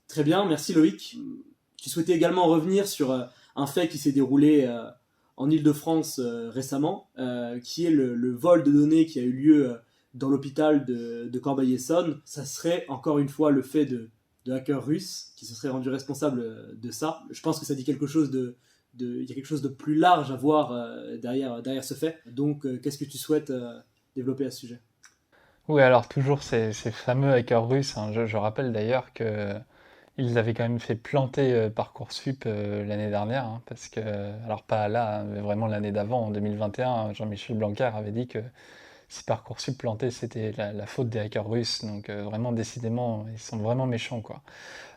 Très bien, merci Loïc. Tu souhaitais également revenir sur un fait qui s'est déroulé en Île-de-France récemment, qui est le vol de données qui a eu lieu dans l'hôpital de Corbeil-Essonnes. Ça serait encore une fois le fait de hackers russes qui se seraient rendus responsables de ça. Je pense que ça dit quelque chose il y a quelque chose de plus large à voir derrière ce fait. Donc, qu'est-ce que tu souhaites développer à ce sujet? Oui, alors toujours ces fameux hackers russes, hein. Je rappelle d'ailleurs que ils avaient quand même fait planter Parcoursup l'année dernière, hein, parce que, alors pas là, hein, mais vraiment l'année d'avant, en 2021, Jean-Michel Blanquer avait dit que si Parcoursup plantait, c'était la faute des hackers russes. Donc vraiment, décidément, ils sont vraiment méchants, quoi.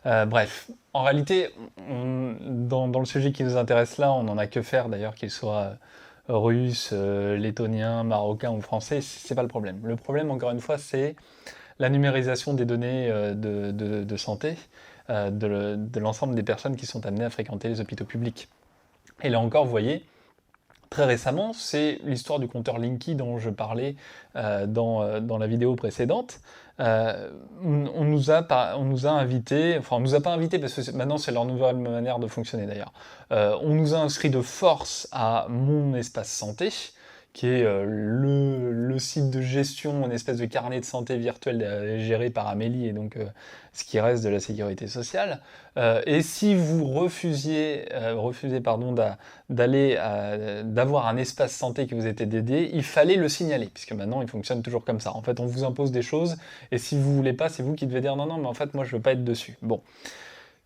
Bref, en réalité, dans le sujet qui nous intéresse là, on n'en a que faire d'ailleurs, qu'il soit russe, lettonien, marocain ou français, c'est pas le problème. Le problème, encore une fois, c'est la numérisation des données de santé de l'ensemble des personnes qui sont amenées à fréquenter les hôpitaux publics. Et là encore, vous voyez, très récemment, c'est l'histoire du compteur Linky dont je parlais dans la vidéo précédente. On nous a invités, enfin on nous a pas invités parce que maintenant c'est leur nouvelle manière de fonctionner d'ailleurs. On nous a inscrit de force à Mon Espace Santé, qui est le site de gestion, une espèce de carnet de santé virtuel géré par Amélie, et donc ce qui reste de la sécurité sociale. Et si vous refusez pardon, d'avoir un espace santé qui vous était dédié, il fallait le signaler, puisque maintenant il fonctionne toujours comme ça. En fait, on vous impose des choses, et si vous voulez pas, c'est vous qui devez dire non, non, mais en fait, moi je veux pas être dessus. Bon.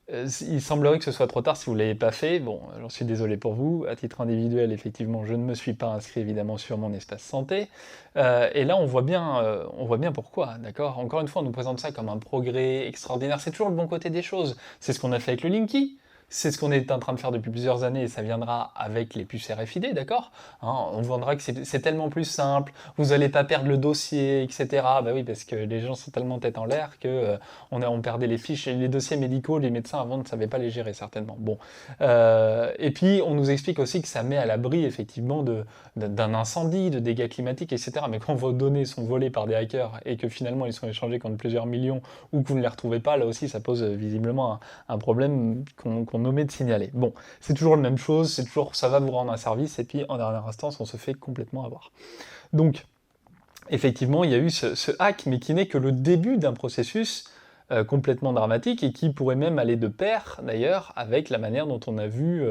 Il semblerait que ce soit trop tard si vous ne l'avez pas fait. Bon, j'en suis désolé pour vous. À titre individuel, effectivement, je ne me suis pas inscrit évidemment sur Mon Espace Santé. Et là, on voit bien pourquoi, d'accord. Encore une fois, on nous présente ça comme un progrès extraordinaire. C'est toujours le bon côté des choses. C'est ce qu'on a fait avec le Linky. C'est ce qu'on est en train de faire depuis plusieurs années et ça viendra avec les puces RFID, d'accord, hein. On vendra que c'est tellement plus simple, vous n'allez pas perdre le dossier, etc. Bah oui, parce que les gens sont tellement tête en l'air que on perdait les fiches et les dossiers médicaux, les médecins avant ne savaient pas les gérer certainement. Bon, et puis on nous explique aussi que ça met à l'abri effectivement d'un incendie, de dégâts climatiques, etc. Mais quand vos données sont volées par des hackers et que finalement ils sont échangés contre plusieurs millions ou que vous ne les retrouvez pas, là aussi ça pose visiblement un problème qu'on omet de signaler. Bon, c'est toujours la même chose, c'est toujours ça va vous rendre un service et puis en dernière instance on se fait complètement avoir. Donc effectivement, il y a eu ce hack, mais qui n'est que le début d'un processus complètement dramatique et qui pourrait même aller de pair, d'ailleurs, avec la manière dont on a vu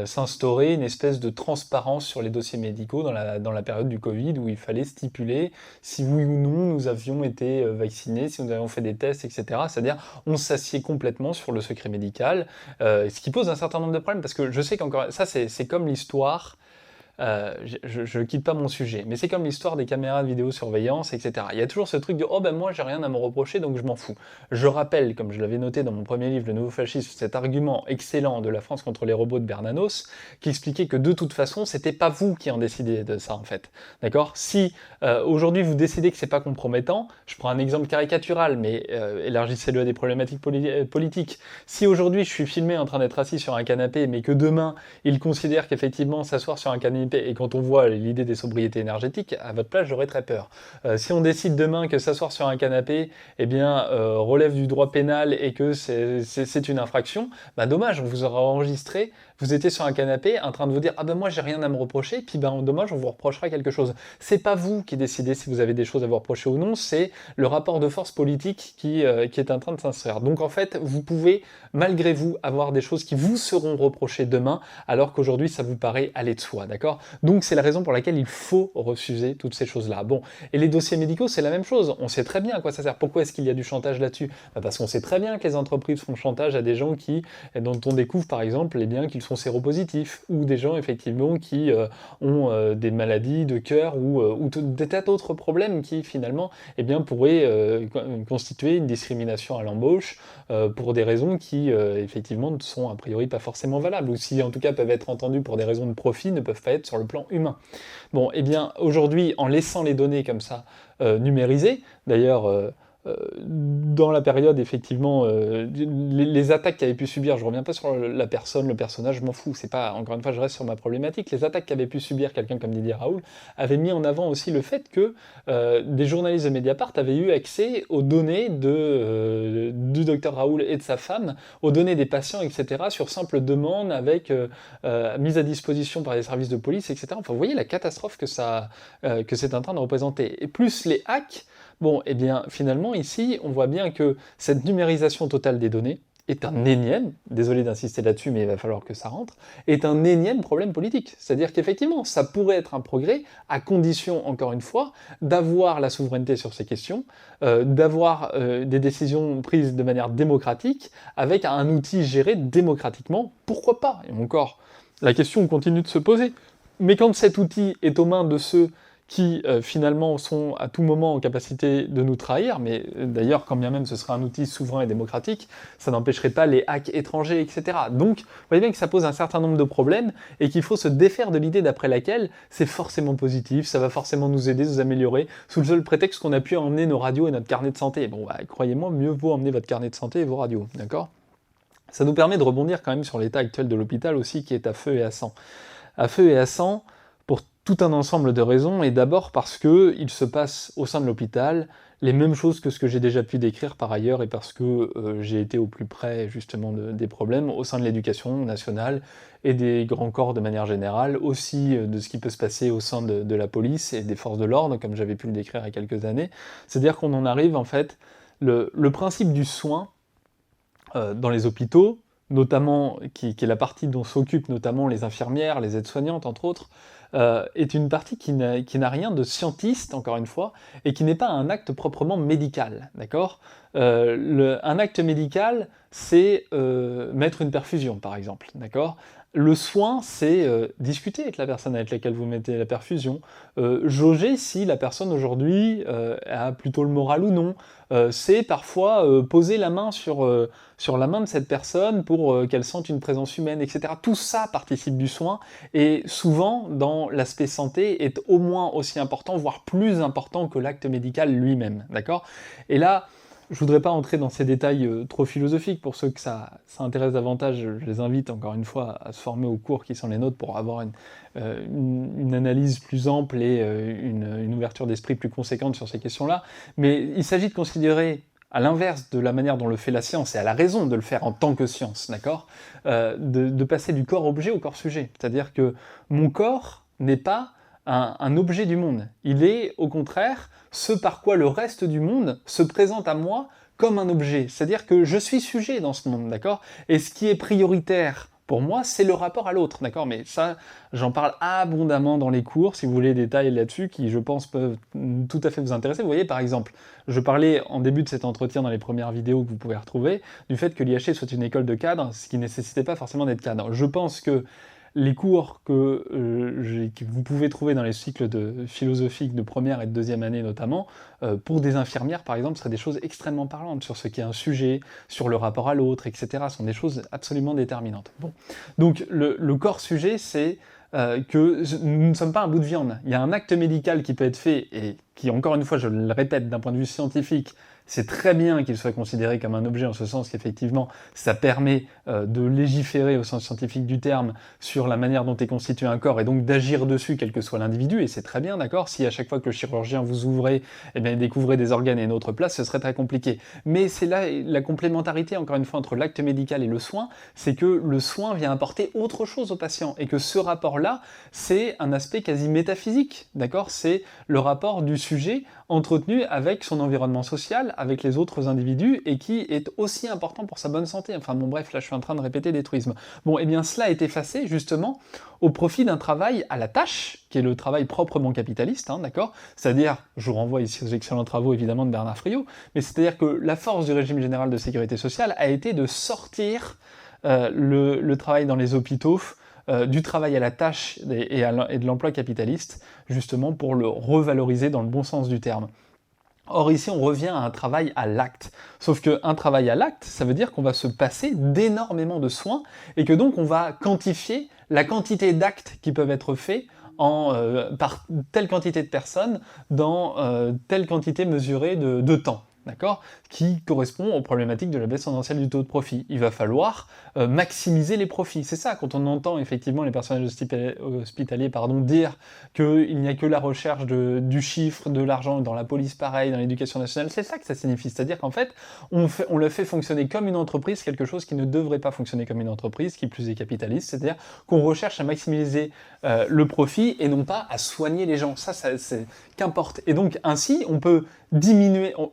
s'instaurer une espèce de transparence sur les dossiers médicaux dans la période du Covid, où il fallait stipuler si oui ou non nous avions été vaccinés, si nous avions fait des tests, etc. C'est-à-dire, on s'assied complètement sur le secret médical, ce qui pose un certain nombre de problèmes, parce que je sais qu'encore, ça c'est comme l'histoire. Je ne quitte pas mon sujet, mais c'est comme l'histoire des caméras de vidéosurveillance, etc. Il y a toujours ce truc de «Oh ben moi j'ai rien à me reprocher donc je m'en fous». Je rappelle, comme je l'avais noté dans mon premier livre, Le Nouveau Fascisme, cet argument excellent de La France contre les robots de Bernanos, qui expliquait que de toute façon c'était pas vous qui en décidez de ça en fait. D'accord. Si aujourd'hui vous décidez que c'est pas compromettant, je prends un exemple caricatural, mais élargissez-le à des problématiques politiques. Si aujourd'hui je suis filmé en train d'être assis sur un canapé, mais que demain il considère qu'effectivement s'asseoir sur un canapé, et quand on voit l'idée des sobriétés énergétiques, à votre place, j'aurais très peur. Si on décide demain que s'asseoir sur un canapé, eh bien, relève du droit pénal et que c'est une infraction, bah dommage, on vous aura enregistré, vous étiez sur un canapé en train de vous dire ah ben moi j'ai rien à me reprocher, puis ben dommage on vous reprochera quelque chose. C'est pas vous qui décidez si vous avez des choses à vous reprocher ou non, c'est le rapport de force politique qui est en train de s'inscrire. Donc en fait, vous pouvez malgré vous avoir des choses qui vous seront reprochées demain, alors qu'aujourd'hui ça vous paraît aller de soi, d'accord. Donc c'est la raison pour laquelle il faut refuser toutes ces choses-là. Bon, et les dossiers médicaux, c'est la même chose. On sait très bien à quoi ça sert. Pourquoi est-ce qu'il y a du chantage là-dessus? Parce qu'on sait très bien que les entreprises font chantage à des gens dont on découvre par exemple eh bien, qu'ils sont séropositifs, ou des gens effectivement qui ont des maladies de cœur ou des tas d'autres problèmes qui finalement eh bien, pourraient constituer une discrimination à l'embauche pour des raisons qui effectivement ne sont a priori pas forcément valables, ou si en tout cas peuvent être entendues pour des raisons de profit, ne peuvent pas être sur le plan humain. Bon, eh bien aujourd'hui, en laissant les données comme ça numérisées, d'ailleurs dans la période, effectivement, les attaques qu'avait pu subir, je reviens pas sur la personne, le personnage, je m'en fous, c'est pas, encore une fois, je reste sur ma problématique, les attaques qu'avait pu subir quelqu'un comme Didier Raoult avaient mis en avant aussi le fait que des journalistes de Mediapart avaient eu accès aux données du docteur Raoult et de sa femme, aux données des patients, etc., sur simple demande, avec mise à disposition par les services de police, etc. Enfin, vous voyez la catastrophe que c'est en train de représenter. Et plus les hacks, bon, eh bien, finalement, ici, on voit bien que cette numérisation totale des données est un énième, désolé d'insister là-dessus, mais il va falloir que ça rentre, est un énième problème politique. C'est-à-dire qu'effectivement, ça pourrait être un progrès, à condition, encore une fois, d'avoir la souveraineté sur ces questions, d'avoir des décisions prises de manière démocratique, avec un outil géré démocratiquement, pourquoi pas? Et encore, la question continue de se poser. Mais quand cet outil est aux mains de ceux qui finalement sont à tout moment en capacité de nous trahir, mais d'ailleurs quand bien même ce serait un outil souverain et démocratique, ça n'empêcherait pas les hacks étrangers, etc. Donc vous voyez bien que ça pose un certain nombre de problèmes et qu'il faut se défaire de l'idée d'après laquelle c'est forcément positif, ça va forcément nous aider, nous améliorer, sous le seul prétexte qu'on a pu emmener nos radios et notre carnet de santé. Bon, bah, croyez-moi, mieux vaut emmener votre carnet de santé et vos radios, d'accord? Ça nous permet de rebondir quand même sur l'état actuel de l'hôpital aussi, qui est à feu et à sang. À feu et à sang, pour tout un ensemble de raisons, et d'abord parce qu'il se passe au sein de l'hôpital les mêmes choses que ce que j'ai déjà pu décrire par ailleurs, et parce que j'ai été au plus près justement des problèmes au sein de l'éducation nationale et des grands corps de manière générale, aussi de ce qui peut se passer au sein de la police et des forces de l'ordre, comme j'avais pu le décrire il y a quelques années. C'est-à-dire qu'on en arrive en fait, le principe du soin dans les hôpitaux, notamment, qui est la partie dont s'occupent notamment les infirmières, les aides-soignantes, entre autres, est une partie qui n'a rien de scientiste, encore une fois, et qui n'est pas un acte proprement médical, d'accord? Un acte médical, c'est mettre une perfusion, par exemple, d'accord? Le soin, c'est discuter avec la personne avec laquelle vous mettez la perfusion, jauger si la personne aujourd'hui a plutôt le moral ou non, c'est parfois poser la main sur la main de cette personne pour qu'elle sente une présence humaine, etc. Tout ça participe du soin, et souvent, dans l'aspect santé, est au moins aussi important, voire plus important que l'acte médical lui-même, d'accord? Et là, je voudrais pas entrer dans ces détails trop philosophiques. Pour ceux que ça intéresse davantage, je les invite encore une fois à se former aux cours qui sont les nôtres pour avoir une analyse plus ample et une ouverture d'esprit plus conséquente sur ces questions-là. Mais il s'agit de considérer, à l'inverse de la manière dont le fait la science, et à la raison de le faire en tant que science, d'accord, de passer du corps-objet au corps-sujet. C'est-à-dire que mon corps n'est pas un objet du monde. Il est, au contraire, ce par quoi le reste du monde se présente à moi comme un objet. C'est-à-dire que je suis sujet dans ce monde, d'accord? Et ce qui est prioritaire pour moi, c'est le rapport à l'autre, d'accord? Mais ça, j'en parle abondamment dans les cours, si vous voulez des détails là-dessus, qui, je pense, peuvent tout à fait vous intéresser. Vous voyez, par exemple, je parlais en début de cet entretien, dans les premières vidéos que vous pouvez retrouver, du fait que l'IHE soit une école de cadre, ce qui ne nécessitait pas forcément d'être cadre. Je pense que les cours que vous pouvez trouver dans les cycles philosophiques de première et de deuxième année notamment, pour des infirmières par exemple, seraient des choses extrêmement parlantes sur ce qu'est un sujet, sur le rapport à l'autre, etc. Ce sont des choses absolument déterminantes. Bon. Donc le corps-sujet, c'est que nous ne sommes pas un bout de viande. Il y a un acte médical qui peut être fait, et qui, encore une fois, je le répète, d'un point de vue scientifique, c'est très bien qu'il soit considéré comme un objet, en ce sens qu'effectivement, ça permet de légiférer au sens scientifique du terme sur la manière dont est constitué un corps, et donc d'agir dessus, quel que soit l'individu, et c'est très bien, d'accord? Si à chaque fois que le chirurgien vous ouvrez, eh bien, il découvrait des organes à une autre place, ce serait très compliqué. Mais c'est là la complémentarité, encore une fois, entre l'acte médical et le soin, c'est que le soin vient apporter autre chose au patient, et que ce rapport-là, c'est un aspect quasi métaphysique, d'accord? C'est le rapport du sujet entretenu avec son environnement social, avec les autres individus, et qui est aussi important pour sa bonne santé. Enfin bon bref, là je suis en train de répéter des truismes. Bon, et bien cela est effacé justement au profit d'un travail à la tâche, qui est le travail proprement capitaliste, hein, d'accord? C'est-à-dire, je vous renvoie ici aux excellents travaux évidemment de Bernard Friot, mais c'est-à-dire que la force du régime général de sécurité sociale a été de sortir le travail dans les hôpitaux du travail à la tâche et de l'emploi capitaliste, justement pour le revaloriser dans le bon sens du terme. Or ici, on revient à un travail à l'acte. Sauf qu'un travail à l'acte, ça veut dire qu'on va se passer d'énormément de soins, et que donc on va quantifier la quantité d'actes qui peuvent être faits par telle quantité de personnes dans telle quantité mesurée de temps. d'accord, qui correspond aux problématiques de la baisse tendancielle du taux de profit. Il va falloir maximiser les profits. C'est ça, quand on entend effectivement les personnels hospitaliers dire qu'il n'y a que la recherche du chiffre, de l'argent, dans la police pareil, dans l'éducation nationale, c'est ça que ça signifie. C'est-à-dire qu'en fait, on le fait fonctionner comme une entreprise, quelque chose qui ne devrait pas fonctionner comme une entreprise, qui plus est capitaliste, c'est-à-dire qu'on recherche à maximiser le profit et non pas à soigner les gens. Ça c'est qu'importe. Et donc ainsi, on peut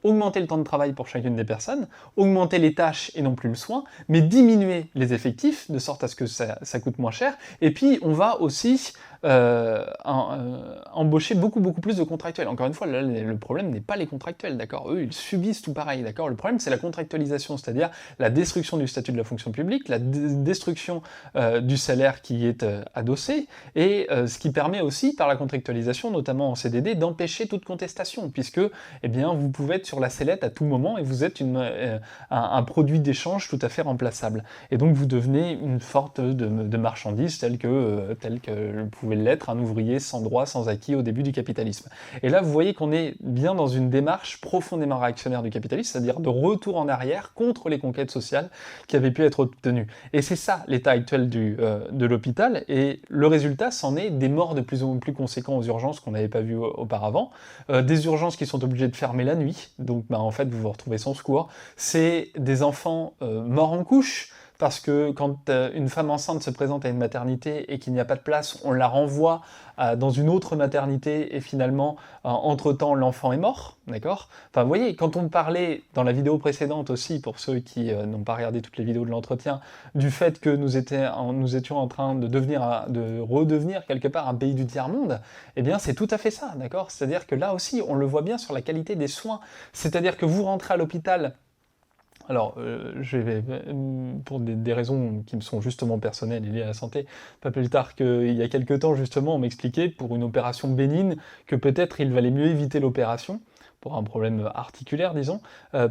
augmenter le temps de travail pour chacune des personnes, augmenter les tâches et non plus le soin, mais diminuer les effectifs de sorte à ce que ça coûte moins cher. Et puis on va aussi embaucher beaucoup plus de contractuels. Encore une fois, là, le problème n'est pas les contractuels, d'accord? Eux, ils subissent tout pareil, d'accord? Le problème, c'est la contractualisation, c'est-à-dire la destruction du statut de la fonction publique, la destruction du salaire qui est adossé, et ce qui permet aussi, par la contractualisation, notamment en CDD, d'empêcher toute contestation, puisque eh bien, vous pouvez être sur la sellette à tout moment, et vous êtes un produit d'échange tout à fait remplaçable. Et donc, vous devenez une sorte de marchandise telle que pouvait l'être un ouvrier sans droit, sans acquis au début du capitalisme. Et là, vous voyez qu'on est bien dans une démarche profondément réactionnaire du capitalisme, c'est-à-dire de retour en arrière contre les conquêtes sociales qui avaient pu être obtenues. Et c'est ça l'état actuel de l'hôpital, et le résultat, c'en est des morts de plus en plus conséquents aux urgences qu'on n'avait pas vues auparavant, des urgences qui sont obligées de fermer la nuit, donc en fait vous vous retrouvez sans secours, c'est des enfants morts en couche, parce que quand une femme enceinte se présente à une maternité et qu'il n'y a pas de place, on la renvoie dans une autre maternité et finalement, entre-temps, l'enfant est mort, d'accord? Enfin, vous voyez, quand on parlait dans la vidéo précédente aussi, pour ceux qui n'ont pas regardé toutes les vidéos de l'entretien, du fait que nous étions en train de redevenir quelque part un pays du tiers-monde, eh bien c'est tout à fait ça, d'accord? C'est-à-dire que là aussi, on le voit bien sur la qualité des soins. C'est-à-dire que vous rentrez à l'hôpital. Alors, pour des raisons qui me sont justement personnelles et liées à la santé, pas plus tard qu'il y a quelques temps, justement, on m'expliquait, pour une opération bénigne, que peut-être il valait mieux éviter l'opération, pour un problème articulaire,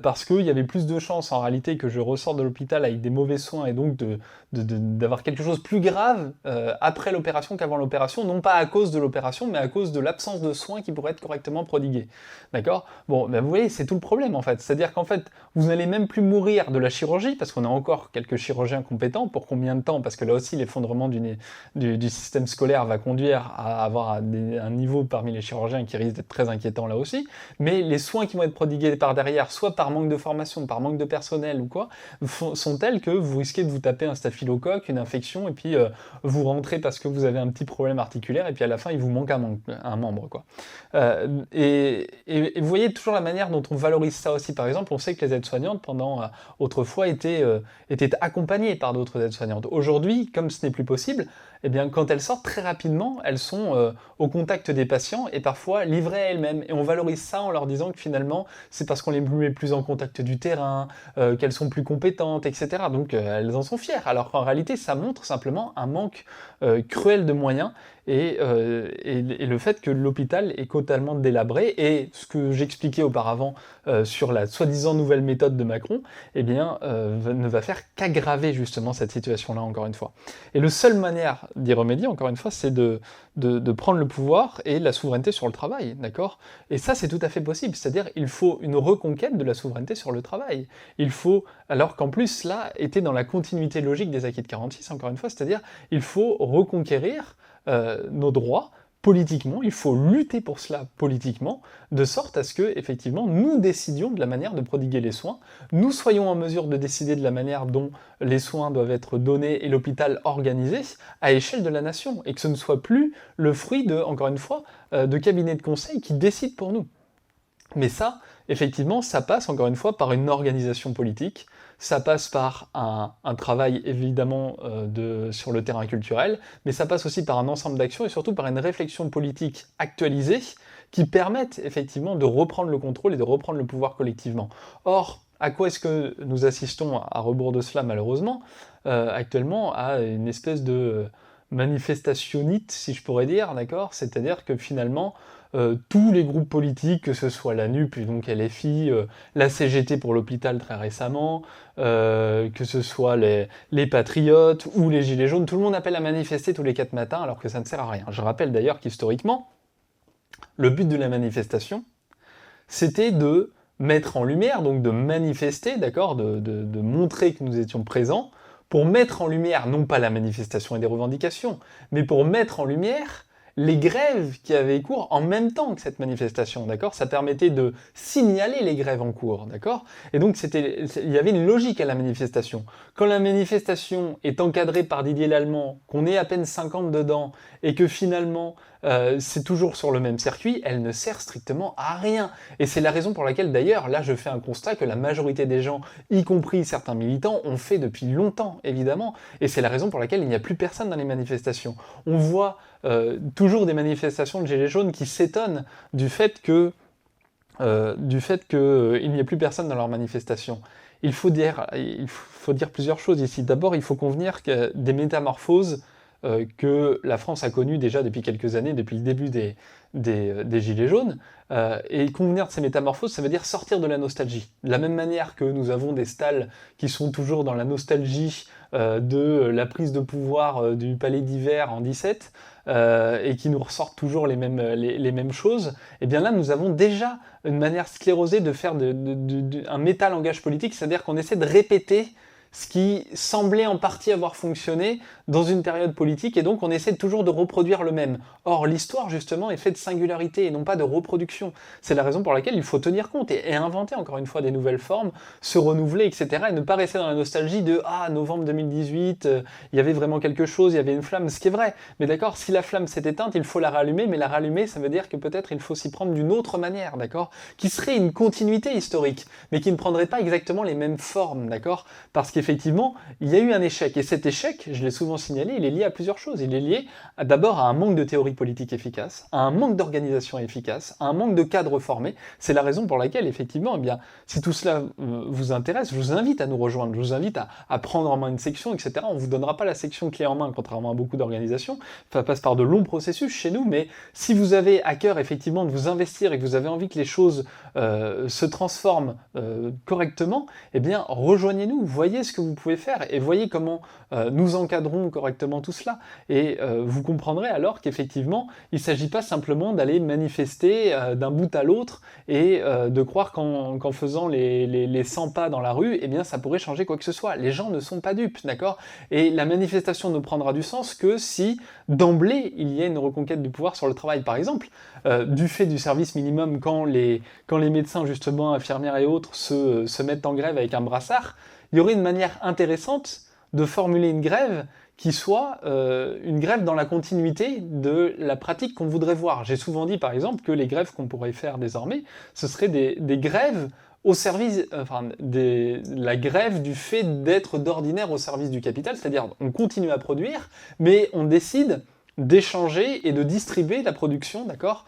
parce qu'il y avait plus de chances, en réalité, que je ressorte de l'hôpital avec des mauvais soins, et donc d'avoir quelque chose de plus grave après l'opération qu'avant l'opération, non pas à cause de l'opération, mais à cause de l'absence de soins qui pourraient être correctement prodigués. D'accord? Bon, ben vous voyez, c'est tout le problème, en fait. C'est-à-dire qu'en fait, vous n'allez même plus mourir de la chirurgie, parce qu'on a encore quelques chirurgiens compétents. Pour combien de temps? Parce que là aussi, l'effondrement du système scolaire va conduire à avoir un niveau parmi les chirurgiens qui risque d'être très inquiétant là aussi. Mais les soins qui vont être prodigués par derrière, soit par manque de formation, par manque de personnel ou quoi, sont tels que vous risquez de vous taper un staphylocoque, une infection, et puis vous rentrez parce que vous avez un petit problème articulaire, et puis à la fin, il vous manque un membre, quoi. Et vous voyez toujours la manière dont on valorise ça aussi. Par exemple, on sait que les aides-soignantes, autrefois, étaient accompagnées par d'autres aides-soignantes. Aujourd'hui, comme ce n'est plus possible, eh bien, quand elles sortent très rapidement, elles sont au contact des patients et parfois livrées à elles-mêmes. Et on valorise ça en leur disant que finalement, c'est parce qu'on les met plus en contact du terrain, qu'elles sont plus compétentes, etc. Donc elles en sont fières. Alors qu'en réalité, ça montre simplement un manque cruel de moyens et le fait que l'hôpital est totalement délabré. Et ce que j'expliquais auparavant sur la soi-disant nouvelle méthode de Macron, eh bien, ne va faire qu'aggraver justement cette situation-là, encore une fois. Et la seule manière d'y remédier, encore une fois, c'est de prendre le pouvoir et la souveraineté sur le travail, d'accord? Et ça, c'est tout à fait possible, c'est-à-dire il faut une reconquête de la souveraineté sur le travail. Il faut, alors qu'en plus, là, était dans la continuité logique des acquis de 46, encore une fois, c'est-à-dire il faut reconquérir nos droits politiquement, il faut lutter pour cela politiquement, de sorte à ce que, effectivement, nous décidions de la manière de prodiguer les soins, nous soyons en mesure de décider de la manière dont les soins doivent être donnés et l'hôpital organisé à échelle de la nation, et que ce ne soit plus le fruit encore une fois, de cabinets de conseil qui décident pour nous. Mais ça, effectivement, ça passe encore une fois par une organisation politique, ça passe par un travail évidemment sur le terrain culturel, mais ça passe aussi par un ensemble d'actions et surtout par une réflexion politique actualisée qui permettent effectivement de reprendre le contrôle et de reprendre le pouvoir collectivement. Or, à quoi est-ce que nous assistons à rebours de cela malheureusement actuellement? À une espèce de manifestationnite, si je pourrais dire, d'accord? C'est-à-dire que finalement, tous les groupes politiques, que ce soit la NUP, donc LFI, la CGT pour l'hôpital très récemment, que ce soit les Patriotes ou les Gilets jaunes, tout le monde appelle à manifester tous les 4 matins alors que ça ne sert à rien. Je rappelle d'ailleurs qu'historiquement, le but de la manifestation, c'était de mettre en lumière, donc de manifester, d'accord, de montrer que nous étions présents, pour mettre en lumière, non pas la manifestation et des revendications, mais pour mettre en lumière les grèves qui avaient cours en même temps que cette manifestation, d'accord? Ça permettait de signaler les grèves en cours, d'accord? Et donc il y avait une logique à la manifestation. Quand la manifestation est encadrée par Didier Lallemand, qu'on est à peine 50 dedans, et que finalement c'est toujours sur le même circuit, elle ne sert strictement à rien. Et c'est la raison pour laquelle d'ailleurs, là je fais un constat que la majorité des gens, y compris certains militants, ont fait depuis longtemps, évidemment. Et c'est la raison pour laquelle il n'y a plus personne dans les manifestations. On voit toujours des manifestations de gilets jaunes qui s'étonnent du fait que il n'y ait plus personne dans leurs manifestations. Il faut dire plusieurs choses ici. D'abord, il faut convenir que des métamorphoses que la France a connues déjà depuis quelques années, depuis le début des Gilets jaunes. Et convenir de ces métamorphoses, ça veut dire sortir de la nostalgie. De la même manière que nous avons des stalles qui sont toujours dans la nostalgie de la prise de pouvoir du Palais d'Hiver en 17, et qui nous ressortent toujours les mêmes choses, et bien là nous avons déjà une manière sclérosée de faire un métalangage politique, c'est-à-dire qu'on essaie de répéter ce qui semblait en partie avoir fonctionné dans une période politique, et donc on essaie toujours de reproduire le même. Or, l'histoire, justement, est faite de singularité et non pas de reproduction. C'est la raison pour laquelle il faut tenir compte et inventer, encore une fois, des nouvelles formes, se renouveler, etc., et ne pas rester dans la nostalgie de « Ah, novembre 2018, il y avait vraiment quelque chose, il y avait une flamme », ce qui est vrai. Mais d'accord, si la flamme s'est éteinte, il faut la rallumer, mais la rallumer, ça veut dire que peut-être il faut s'y prendre d'une autre manière, d'accord, qui serait une continuité historique, mais qui ne prendrait pas exactement les mêmes formes, d'accord, parce qu'effectivement, il y a eu un échec, et cet échec, je l'ai souvent signalé, il est lié à plusieurs choses. Il est lié d'abord à un manque de théorie politique efficace, à un manque d'organisation efficace, à un manque de cadre formé. C'est la raison pour laquelle, effectivement, eh bien, si tout cela vous intéresse, je vous invite à nous rejoindre, je vous invite à prendre en main une section, etc. On ne vous donnera pas la section clé en main, contrairement à beaucoup d'organisations. Ça passe par de longs processus chez nous, mais si vous avez à cœur, effectivement, de vous investir et que vous avez envie que les choses se transforment correctement, eh bien, rejoignez-nous, voyez ce que vous pouvez faire et voyez comment nous encadrons correctement tout cela. Et vous comprendrez alors qu'effectivement, il ne s'agit pas simplement d'aller manifester d'un bout à l'autre et de croire qu'en faisant les 100 pas dans la rue, eh bien, ça pourrait changer quoi que ce soit. Les gens ne sont pas dupes, d'accord? Et la manifestation ne prendra du sens que si, d'emblée, il y a une reconquête du pouvoir sur le travail. Par exemple, du fait du service minimum, quand les médecins, justement, infirmières et autres, se mettent en grève avec un brassard, il y aurait une manière intéressante de formuler une grève qui soit une grève dans la continuité de la pratique qu'on voudrait voir. J'ai souvent dit, par exemple, que les grèves qu'on pourrait faire désormais, ce seraient des grèves au service, la grève du fait d'être d'ordinaire au service du capital, c'est-à-dire on continue à produire, mais on décide d'échanger et de distribuer la production, d'accord,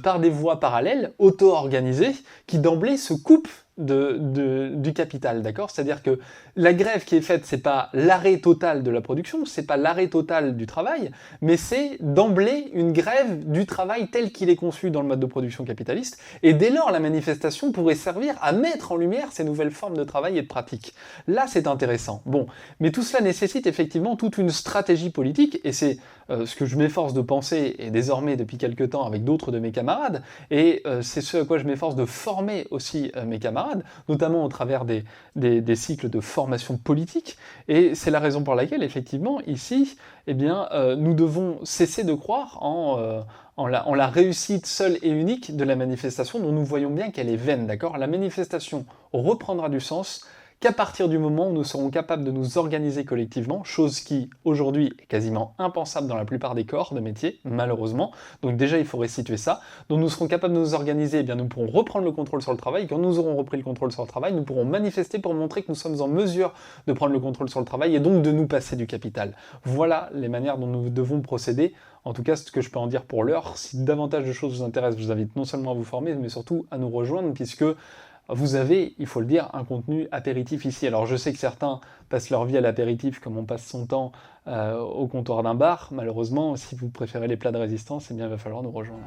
par des voies parallèles, auto-organisées, qui d'emblée se coupent du capital, d'accord? C'est-à-dire que la grève qui est faite, c'est pas l'arrêt total de la production, c'est pas l'arrêt total du travail, mais c'est d'emblée une grève du travail tel qu'il est conçu dans le mode de production capitaliste, et dès lors la manifestation pourrait servir à mettre en lumière ces nouvelles formes de travail et de pratique. Là, c'est intéressant. Bon, mais tout cela nécessite effectivement toute une stratégie politique, et c'est ce que je m'efforce de penser, et désormais depuis quelque temps avec d'autres de mes camarades, et c'est ce à quoi je m'efforce de former aussi mes camarades, notamment au travers des cycles de formation politique, et c'est la raison pour laquelle, effectivement, ici, eh bien, nous devons cesser de croire en la réussite seule et unique de la manifestation, dont nous voyons bien qu'elle est vaine, d'accord? La manifestation reprendra du sens qu'à partir du moment où nous serons capables de nous organiser collectivement, chose qui, aujourd'hui, est quasiment impensable dans la plupart des corps de métier, malheureusement. Donc déjà, il faut restituer ça. Donc nous serons capables de nous organiser, eh bien nous pourrons reprendre le contrôle sur le travail. Quand nous aurons repris le contrôle sur le travail, nous pourrons manifester pour montrer que nous sommes en mesure de prendre le contrôle sur le travail et donc de nous passer du capital. Voilà les manières dont nous devons procéder. En tout cas, ce que je peux en dire pour l'heure. Si davantage de choses vous intéressent, je vous invite non seulement à vous former, mais surtout à nous rejoindre, puisque vous avez, il faut le dire, un contenu apéritif ici. Alors je sais que certains passent leur vie à l'apéritif comme on passe son temps au comptoir d'un bar. Malheureusement, si vous préférez les plats de résistance, eh bien il va falloir nous rejoindre.